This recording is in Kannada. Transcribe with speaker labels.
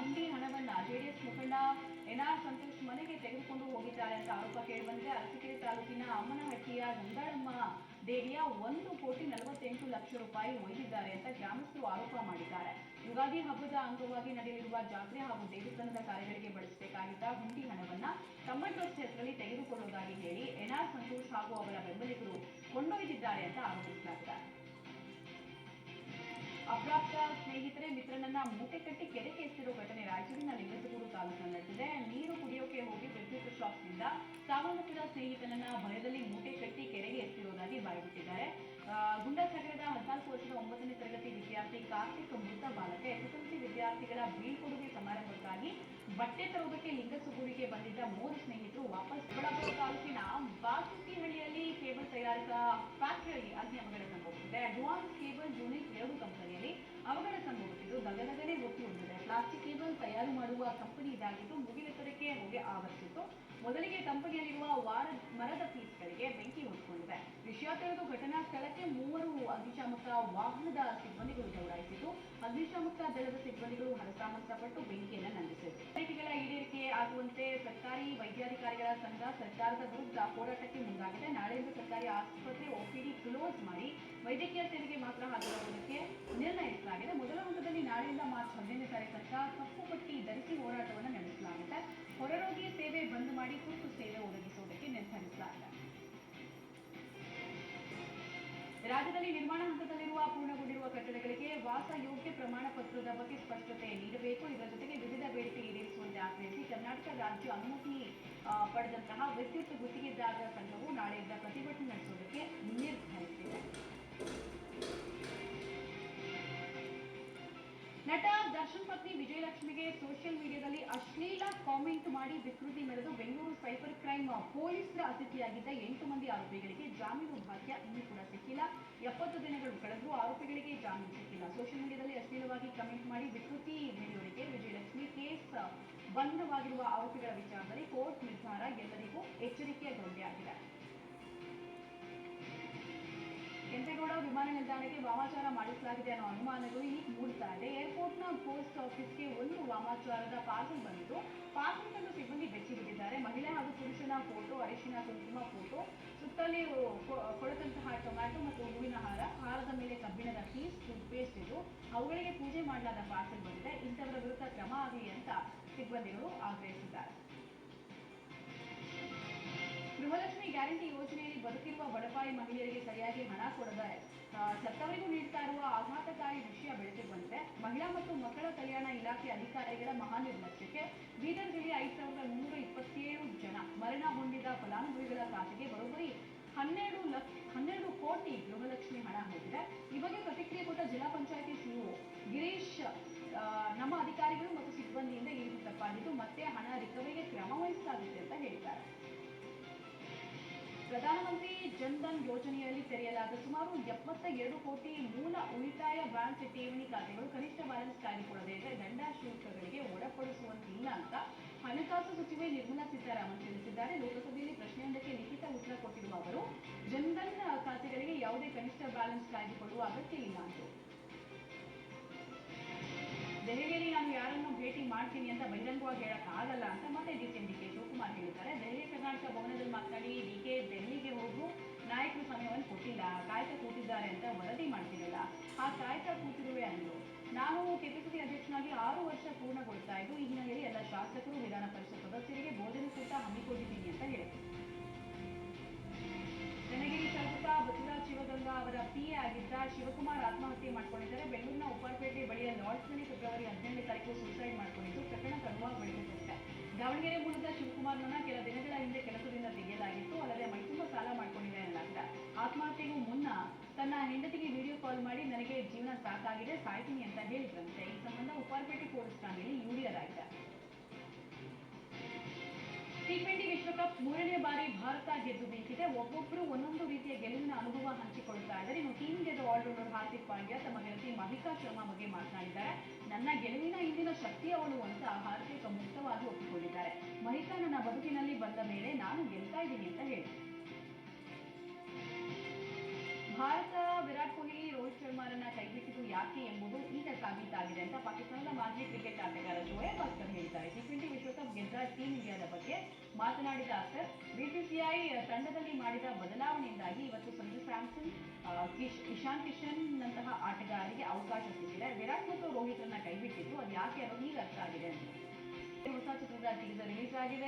Speaker 1: ಹುಂಡಿ ಹಣವನ್ನ ಜೆಡಿಎಸ್ ಮುಖಂಡ ಎನ್ಆರ್ ಸಂತೋಷ್ ಮನೆಗೆ ತೆಗೆದುಕೊಂಡು ಹೋಗಿದ್ದಾರೆ ಅಂತ ಆರೋಪ ಕೇಳಿಬಂದಿದೆ. ಅರಸೀಕೆರೆ ತಾಲೂಕಿನ ಅಮ್ಮನಹಟ್ಟಿಯ ಗಂಗಾಳಮ್ಮ ದೇವಿಯ 1,48,00,000 ರೂಪಾಯಿ ಒಯ್ದಿದ್ದಾರೆ ಅಂತ ಗ್ರಾಮಸ್ಥರು ಆರೋಪ ಮಾಡಿದ್ದಾರೆ. ಯುಗಾದಿ ಹಬ್ಬದ ಅಂಗವಾಗಿ ನಡೆಯಲಿರುವ ಜಾತ್ರೆ ಹಾಗೂ ದೇವಸ್ಥಾನದ ಕಾರ್ಯಗಳಿಗೆ ಬಳಸಬೇಕಾಗಿದ್ದ ಹುಂಡಿ ಹಣವನ್ನ ತಮ್ಮ ಟ್ರಸ್ಟ್ ಹೆಸರಲ್ಲಿ ತೆಗೆದುಕೊಳ್ಳುವುದಾಗಿ ಹೇಳಿ ಎನ್ಆರ್ ಸಂತೋಷ್ ಹಾಗೂ ಅವರ ಬೆಂಬಲಿಗರು ಕೊಂಡೊಯ್ದಿದ್ದಾರೆ ಅಂತ ಆರೋಪಿಸಲಾಗಿದೆ. ಅಪ್ರಾಪ್ತ ಸ್ನೇಹಿತರೆ ಮಿತ್ರನನ್ನ ಮೂಟೆ ಕಟ್ಟಿ ಕೆರೆಗೆ ಎಸೆದಿರುವ ಘಟನೆ ರಾಯಚೂರಿನ ಲಿಂಗಸಗೂರು ತಾಲೂಕಿನಲ್ಲಿ ನಡೆದಿದೆ. ನೀರು ಕುಡಿಯೋಕೆ ಹೋಗಿ ವಿದ್ಯುತ್ ಶಾಕ್ನಿಂದ ಸಾವನ್ನಪ್ಪಿದ ಸ್ನೇಹಿತನನ್ನ ಭಯದಲ್ಲಿ ಮೂಟೆ ಕಟ್ಟಿ ಕೆರೆಗೆ ಎಸೆದಿರುವುದಾಗಿ ಬಾಯ್ಬಿಟ್ಟಿದ್ದಾರೆ. ಗುಂಡಸಗರದ 14 ವರ್ಷದ 9ನೇ ತರಗತಿ ವಿದ್ಯಾರ್ಥಿ ಕಾರ್ತಿಕ್ ಮೃತ ಬಾಲಕ. ಎಸ್ಎಸ್ಎಲ್ಸಿ ವಿದ್ಯಾರ್ಥಿಗಳ ಬೀಳ್ಕೊಡುಗೆ ಸಮಾರಂಭಕ್ಕಾಗಿ ಬಟ್ಟೆ ತರುವುದಕ್ಕೆ ಲಿಂಗಸಗೂರಿಗೆ ಬಂದಿದ್ದ 3 ಸ್ನೇಹಿತರು ವಾಪಸ್ ಚಿಕ್ಕಬಳ್ಳಾಪುರ ತಾಲೂಕಿನ ಬಾಸುತಿಹಳ್ಳಿಯಲ್ಲಿ ಕೇಬಲ್ ತಯಾರಿಕಾ ಫ್ಯಾಕ್ಟರಿಯಲ್ಲಿ ಅಗ್ನಿ ಅವಘಡ ಸಂಭವಿಸಿದೆ. ಅಡ್ವಾನ್ಸ್ ಕೇಬಲ್ ಯೂನಿಟ್ 2 ಕಂಪನಿಯಲ್ಲಿ ಅವಘಡ ಸಂಭವಿಸಿದ್ದು ದಗದಗನೆ ಹೊತ್ತಿ ಹೊಂದಿದೆ. ಪ್ಲಾಸ್ಟಿಕ್ ಕೇಬಲ್ ತಯಾರು ಮಾಡುವ ಕಂಪನಿ ಇದಾಗಿದ್ದು ಮುಗಿಲೆತ್ತರಕ್ಕೆ ಹೊಗೆ ಆವರಿಸಿತ್ತು. ಮೊದಲಿಗೆ ಕಂಪನಿಯಲ್ಲಿರುವ ಮರದ ಪೀಸ್ಗಳಿಗೆ ಬೆಂಕಿ ಹೊತ್ಕೊಂಡಿದೆ. ವಿಷಯ ತಿಳಿದು ಘಟನಾ ಸ್ಥಳಕ್ಕೆ 3 ಅಗ್ನಿಶಾಮಕ ವಾಹನದ ಸಿಬ್ಬಂದಿಗಳು ದೌಡಾಯಿಸಿದ್ದು ಅಗ್ನಿಶಾಮಕ ದಳದ ಸಿಬ್ಬಂದಿಗಳು ಹರಸಾಹಸ ಪಟ್ಟು ಬೆಂಕಿಯನ್ನು ನಂದಿಸಿದರು. ಬೇಡಿಕೆಗಳ ಈಡೇರಿಕೆ ಆಗುವಂತೆ ಸರ್ಕಾರಿ ವೈದ್ಯಾಧಿಕಾರಿಗಳ ಸಂಘ ಸರ್ಕಾರದ ವಿರುದ್ಧ ಹೋರಾಟಕ್ಕೆ ಮುಂದಾಗಿದೆ. ನಾಳೆಯಿಂದ ಸರ್ಕಾರಿ ಆಸ್ಪತ್ರೆ ಒಪಿಡಿ ಕ್ಲೋಸ್ ಮಾಡಿ ವೈದ್ಯಕೀಯ ಸೇವೆಗೆ ಮಾತ್ರ ಹಾಜರಾಗುವುದಕ್ಕೆ ನಿರ್ಣಯಿಸಲಾಗಿದೆ. ಮೊದಲ ಹಂತದಲ್ಲಿ ನಾಳೆಯಿಂದ ಮಾರ್ಚ್ 15ನೇ ತಾರೀಕು ತನಕ ಕಪ್ಪು ಪಟ್ಟಿ ಧರಿಸಿ ಹೋರಾಟವನ್ನು ನಡೆಸಲಾಗಿದೆ. ಹೊರರೋಗಿ ಸೇವೆ ಬಂದ್ ಮಾಡಿ ತುರ್ತು ಸೇವೆ ಒದಗಿಸುವುದಕ್ಕೆ ನಿರ್ಧರಿಸಲಾಗಿದೆ. ರಾಜ್ಯದಲ್ಲಿ ನಿರ್ಮಾಣ ಹಂತದಲ್ಲಿರುವ ಪೂರ್ಣಗೊಂಡಿರುವ ಕಟ್ಟಡಗಳಿಗೆ ವಾಸಯೋಗ್ಯ ಪ್ರಮಾಣ ಪತ್ರದ ಬಗ್ಗೆ ಸ್ಪಷ್ಟತೆ ನೀಡಬೇಕು. ಇದರ ಜೊತೆಗೆ ವಿವಿಧ ಬೇಡಿಕೆ ಈಡೇರಿಸುವಂತೆ ಆಗ್ರಹಿಸಿ ಕರ್ನಾಟಕ ರಾಜ್ಯ ಅನುಮತಿ ಪಡೆದಂತಹ ವಿದ್ಯುತ್ ಗುತ್ತಿಗೆದಾರರ ಸಂಘವು ನಾಳೆಯಿಂದ ಪ್ರತಿಭಟನೆ ನಡೆಸುವುದಕ್ಕೆ ನಿರ್ಧರಿಸಿದೆ. ನಟ ದರ್ಶನ್ ಪತ್ನಿ ವಿಜಯಲಕ್ಷ್ಮಿಗೆ ಸೋಷಿಯಲ್ ಮೀಡಿಯಾದಲ್ಲಿ ಅಶ್ಲೀಲ ಕಾಮೆಂಟ್ ಮಾಡಿ ವಿಕೃತಿ ಮೆರೆದು ಬೆಂಗಳೂರು ಸೈಬರ್ ಕ್ರೈಮ್ ಪೊಲೀಸರ ಅತಿಥಿಯಾಗಿದ್ದ 8 ಮಂದಿ ಆರೋಪಿಗಳಿಗೆ ಜಾಮೀನು ಭಾಗ್ಯ ಇನ್ನೂ ಕೂಡ ಸಿಕ್ಕಿಲ್ಲ. 70 ದಿನಗಳು ಕಳೆದರೂ ಆರೋಪಿಗಳಿಗೆ ಜಾಮೀನು ಸಿಕ್ಕಿಲ್ಲ. ಸೋಷಿಯಲ್ ಮೀಡಿಯಾದಲ್ಲಿ ಅಶ್ಲೀಲವಾಗಿ ಕಮೆಂಟ್ ಮಾಡಿ ವಿಕೃತಿ ಮೆರೆಯೋರಿಗೆ ವಿಜಯಲಕ್ಷ್ಮಿ ಕೇಸ್ ಬಂಧನವಾಗಿರುವ ಆರೋಪಿಗಳ ವಿಚಾರದಲ್ಲಿ ಕೋರ್ಟ್ ನಿರ್ಧಾರ ಎಲ್ಲರಿಗೂ ಎಚ್ಚರಿಕೆಯ ಗೌರಿಯಾಗಿದೆ. ಕೆಂಪೇಗೌಡ ವಿಮಾನ ನಿಲ್ದಾಣಕ್ಕೆ ವಾಮಾಚಾರ ಮಾಡಿಸಲಾಗಿದೆ ಅನ್ನೋ ಅನುಮಾನಗಳು ಈಗ ಮೂಡ್ತಾ ಇದೆ. ಏರ್ಪೋರ್ಟ್ನ ಪೋಸ್ಟ್ ಆಫೀಸ್ಗೆ ಒಂದು ವಾಮಾಚಾರದ ಪಾರ್ಸಲ್ ಬಂದಿದ್ದು ಪಾರ್ಸಲ್ ತಂದು ಸಿಬ್ಬಂದಿ ಬೆಚ್ಚಿ ಬಿಟ್ಟಿದ್ದಾರೆ. ಮಹಿಳೆ ಹಾಗೂ ಪುರುಷನ ಫೋಟೋ, ಅರಿಶಿನ ಕುಂಕುಮ ಫೋಟೋ, ಸುತ್ತಲೇ ಕೊಳೆತಂತಹ ಟೊಮ್ಯಾಟೊ ಮತ್ತು ಹೂವಿನ ಹಾರದ ಮೇಲೆ ಕಬ್ಬಿಣದ ಪೀಸ್, ಟೂತ್ಪೇಸ್ಟ್ ಇದು ಅವುಗಳಿಗೆ ಪೂಜೆ ಮಾಡಲಾದ ಪಾರ್ಸಲ್ ಬಂದಿದೆ. ಇಂಥವರ ವಿರುದ್ಧ ಕ್ರಮ ಆಗಲಿ ಅಂತ ಸಿಬ್ಬಂದಿಗಳು ಆಗ್ರಹಿಸಿದ್ದಾರೆ. ಗೃಹಲಕ್ಷ್ಮಿ ಗ್ಯಾರಂಟಿ ಯೋಜನೆಯಲ್ಲಿ ಬದುಕಿರುವ ಬಡಪಾಯಿ ಮಹಿಳೆಯರಿಗೆ ಸರಿಯಾಗಿ ಹಣ ಕೊಡದೆ ಸತ್ತವರಿಗೂ ನೀಡುತ್ತಾ ಇರುವ ಆಘಾತಕಾರಿ ವಿಷಯ ಬೆಳಕಿಗೆ ಬಂದಿದೆ. ಮಹಿಳಾ ಮತ್ತು ಮಕ್ಕಳ ಕಲ್ಯಾಣ ಇಲಾಖೆ ಅಧಿಕಾರಿಗಳ ಮಹಾನಿರ್ಲಕ್ಷ್ಯಕ್ಕೆ ಬೀದರ್ ಜಿಲ್ಲೆಯ 5,127 ಜನ ಮರಣ ಹೊಂದಿದ ಫಲಾನುಭವಿಗಳ ಖಾತೆಗೆ ಬರೋಬ್ಬರಿ 12 ಕೋಟಿ ಗೃಹಲಕ್ಷ್ಮಿ ಹಣ ಹೋಗಿದೆ. ಈ ಬಗ್ಗೆ ಪ್ರತಿಕ್ರಿಯೆ ಕೊಟ್ಟ ಜಿಲ್ಲಾ ಪಂಚಾಯಿತಿ ಸಿಇಒ ಗಿರೀಶ್, ನಮ್ಮ ಅಧಿಕಾರಿಗಳು ಮತ್ತು ಸಿಬ್ಬಂದಿಯಿಂದ ಈ ರೀತಿ ತಪ್ಪಾಗಿದ್ದು ಮತ್ತೆ ಹಣ ರಿಕವರಿಗೆ ಕ್ರಮ ವಹಿಸಲಾಗಿದೆ ಅಂತ ಹೇಳಿದ್ದಾರೆ. ಪ್ರಧಾನಮಂತ್ರಿ ಜನ್ಧನ್ ಯೋಜನೆಯಲ್ಲಿ ತೆರೆಯಲಾದ ಸುಮಾರು 72 ಕೋಟಿ ಮೂಲ ಉಳಿತಾಯ ಬ್ಯಾಂಕ್ ಠೇವಣಿ ಖಾತೆಗಳು ಕನಿಷ್ಠ ಬ್ಯಾಲೆನ್ಸ್ ಕಾಯ್ದುಕೊಳ್ಳದೆ ಇದ್ದರೆ ದಂಡ ಶುಲ್ಕಗಳಿಗೆ ಒಳಪಡಿಸುವಂತಿಲ್ಲ ಅಂತ ಹಣಕಾಸು ಸಚಿವೆ ನಿರ್ಮಲಾ ಸೀತಾರಾಮನ್ ತಿಳಿಸಿದ್ದಾರೆ. ಲೋಕಸಭೆಯಲ್ಲಿ ಪ್ರಶ್ನೆಯೊಂದಕ್ಕೆ ಲಿಖಿತ ಉತ್ತರ ಕೊಟ್ಟಿರುವ ಅವರು ಜನ್ಧನ್ ಖಾತೆಗಳಿಗೆ ಯಾವುದೇ ಕನಿಷ್ಠ ಬ್ಯಾಲೆನ್ಸ್ ಕಾಯ್ದುಕೊಳ್ಳುವ ಅಗತ್ಯ ಇಲ್ಲ ಅಂತ. ದೆಹಲಿಯಲ್ಲಿ ನಾನು ಯಾರನ್ನು ಭೇಟಿ ಮಾಡ್ತೀನಿ ಅಂತ ಬಹಿರಂಗವಾಗಿ ಹೇಳಕ್ಕಾಗಲ್ಲ ಅಂತ ಮತ್ತೆ ಡಿಸಿಎಂ ಡಿಕೆ ಶಿವಕುಮಾರ್ ಹೇಳಿದ್ದಾರೆ. ದೆಹಲಿ ಕರ್ನಾಟಕ ಭವನದಲ್ಲಿ ಮಾತನಾಡಿ ಡಿಕೆ ದೆಹಲಿಗೆ ಹೋಗು ನಾಯಕರು ಸಮಯವನ್ನು ಕೊಟ್ಟಿಲ್ಲ, ಕಾಯ್ತಾ ಕೂತಿದ್ದಾರೆ ಅಂತ ವರದಿ ಮಾಡ್ತಿರಲ್ಲ, ಆ ಕಾಯ್ತಾ ಕೂತಿರುವೆ ಅಂದರು. ನಾನು ಕೆಪಿಸಿಸಿ ಅಧ್ಯಕ್ಷನಾಗಿ 6 ವರ್ಷ ಪೂರ್ಣಗೊಳ್ತಾ ಇದ್ದು ಈ ಹಿನ್ನೆಲೆಯಲ್ಲಿ ಎಲ್ಲ ಶಾಸಕರು, ವಿಧಾನ ಪರಿಷತ್ ಸದಸ್ಯರಿಗೆ ಭೋಜನ ಕೂಟ ಹಮ್ಮಿಕೊಂಡಿದ್ದೀನಿ ಅಂತ ಹೇಳಿದರು. ಚನ್ನಗಿರಿ ಶಾಸಕ ಬಸವರಾಜ ಶಿವಗಂಗಾ ಅವರ ಪಿಎ ಆಗಿದ್ದ ಶಿವಕುಮಾರ್ ಆತ್ಮಹತ್ಯೆ ಮಾಡಿಕೊಂಡಿದ್ದಾರೆ. ಬೆಂಗಳೂರಿನ ಉಪ್ಪಾರಪೇಟೆ ಬಳಿಯ ಲಾಡ್ಜ್ನಲ್ಲಿ ಫೆಬ್ರವರಿ 17ನೇ ತಾರೀಕು ಸೂಸೈಡ್ ಮಾಡಿಕೊಂಡಿದ್ದು ಪ್ರಕರಣ ತಡವಾಗಿ ಬೆಳಕಿದೆ. ದಾವಣಗೆರೆ ಮೂಲದ ಶಿವಕುಮಾರ್ನನ್ನ ಕೆಲ ದಿನಗಳ ಹಿಂದೆ ಕೆಲಸದಿಂದ ತೆಗೆಯಲಾಗಿತ್ತು. ಅಲ್ಲದೆ ಮೈತುಂಬ ಸಾಲ ಮಾಡಿಕೊಂಡಿದೆ ಎನ್ನಲಾಗಿದೆ. ಆತ್ಮಹತ್ಯೆಗೂ ಮುನ್ನ ತನ್ನ ಹೆಂಡತಿಗೆ ವಿಡಿಯೋ ಕಾಲ್ ಮಾಡಿ ನನಗೆ ಜೀವನ ಸಾಕಾಗಿದೆ, ಸಾಯ್ತೀನಿ ಅಂತ ಹೇಳಿದ್ರಂತೆ. ಈ ಸಂಬಂಧ ಉಪ್ಪಾರಪೇಟೆ ಪೊಲೀಸ್ ಠಾಣೆಯಲ್ಲಿ ಯೂರಿಯಲಾಗಿದೆ. ಟಿ20 ವಿಶ್ವಕಪ್ 3ನೇ ಬಾರಿ ಭಾರತ ಗೆದ್ದು ಬೀಸಿದೆ. ಒಬ್ಬೊಬ್ಬರು ಒಂದೊಂದು ರೀತಿಯ ಗೆಲುವಿನ ಅನುಭವ ಹಂಚಿಕೊಳ್ಳುತ್ತಾ ಇದ್ದಾರೆ. ಇನ್ನು ಟೀಮ್ ಗೆದ್ದ ಆಲ್ರೌಂಡರ್ ಹಾರ್ದಿಕ್ ಪಾಂಡ್ಯ ತಮ್ಮ ಗೆಳತಿ ಮಹಿಕಾ ಶರ್ಮಾ ಬಗ್ಗೆ ಮಾತನಾಡಿದ್ದಾರೆ. ನನ್ನ ಗೆಲುವಿನ ಹಿಂದಿನ ಶಕ್ತಿ ಅವಳು ಅಂತ ಹಾರ್ದಿಕ್ ಮುಕ್ತವಾಗಿ ಒಪ್ಪಿಕೊಂಡಿದ್ದಾರೆ. ಮಹಿಕಾ ನನ್ನ ಬದುಕಿನಲ್ಲಿ ಬಂದ ಮೇಲೆ ನಾನು ಗೆಲ್ತಾ ಇದ್ದೀನಿ ಅಂತ ಹೇಳಿ. ಭಾರತ ವಿರಾಟ್ ಕೊಹ್ಲಿ, ರೋಹಿತ್ ಶರ್ಮಾರನ್ನ ಕೈಬಿಟ್ಟಿದ್ದು ಯಾಕೆ ಎಂಬುದು ಈಗ ಸಾಬೀತಾಗಿದೆ ಅಂತ ಪಾಕಿಸ್ತಾನದ ಮಾಜಿ ಕ್ರಿಕೆಟ್ ಆಟಗಾರ ಶೋಯಬ್ ಟೀಮ್ ಇಂಡಿಯಾದ ಬಗ್ಗೆ ಮಾತನಾಡಿದ ಅಖ್ತರ್, ಬಿಸಿಸಿಐ ತಂಡದಲ್ಲಿ ಮಾಡಿದ ಬದಲಾವಣೆಯಿಂದಾಗಿ ಇವತ್ತು ಸಂಜು ಸ್ಯಾಮ್ಸನ್, ಇಶಾನ್ ಕಿಶನ್ ನಂತಹ ಆಟಗಾರರಿಗೆ ಅವಕಾಶ ಸಿಕ್ಕಿದೆ. ವಿರಾಟ್ ಮತ್ತು ರೋಹಿತ್ ಕೈಬಿಟ್ಟಿದ್ದು ಅದು ಯಾಕೆ ಅನ್ನೋದು ಈಗ ಅರ್ಥ ಆಗಿದೆ ಅಂತ. ಹೊಸ ಚಿತ್ರದ ಟೀಸರ್ ರಿಲೀಸ್ ಆಗಿದೆ.